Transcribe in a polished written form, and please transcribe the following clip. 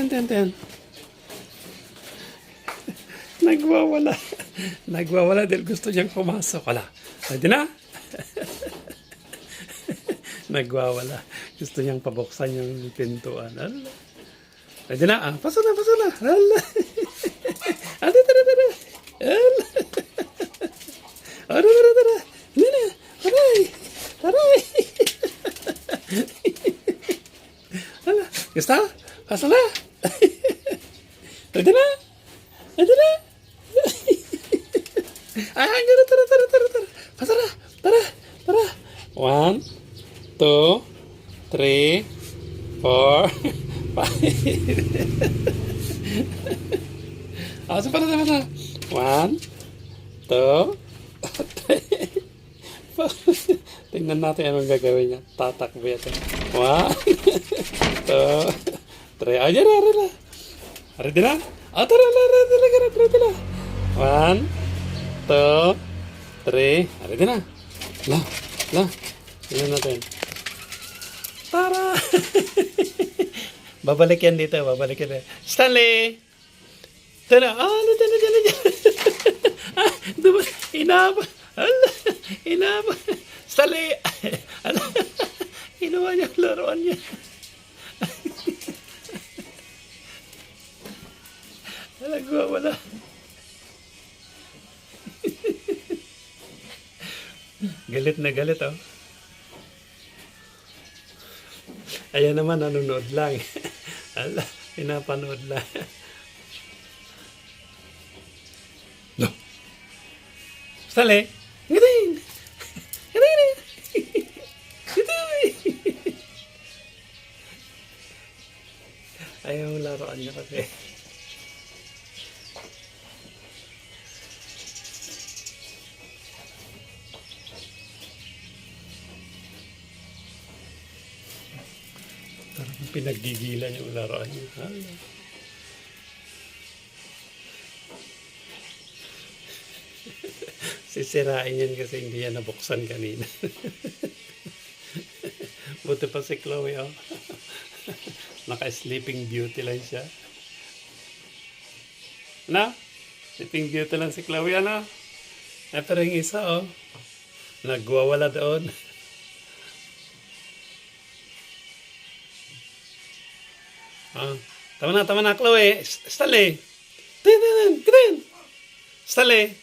ten. Nagwawala. Nagwawala dahil gusto niyang pumasok. Wala. Pwede na. Nagwawala. Gusto niyang pabuksan yung pintuan. Ala. Pwede na. Ah, pasok na. Ala. Ala, tara. Ala. Tara. Hindi na. Aray. Ala. Gusto? Pasok na. Pwede na. Ay, tara. Pasok na. Tara. 1, 2, 3, 4, 5. Pasok pa na. 1, 2, 3, 4. Tingnan natin anong gagawin niya. Tatakbo ito. 1, 2, 3. Ayan na. Ready na? Tara. 1, 2, 3. Ready na? La. Tingnan natin. Tara! Babalik yan dito. Stanley! Tara! Dyan. Inaba! Stanley! Inuwa niya ang laruan niya. Wala. Galit na galit, oh. Ayan naman, nanonood lang. Ala, pinapanood lang. No. Sali. Ngayon. Ayaw laruan niya kasi. Parang pinaggigilan yung laruan niya. Hala. Sisirain yan kasi hindi yan nabuksan kanina. Buti pa si Chloe, oh. Naka-sleeping beauty lang siya. Na? Sleeping beauty lang si Chloe, ano? Pero yung isa, oh. Nagwawala doon. Tama na, Chloe. Stanley. Stanley.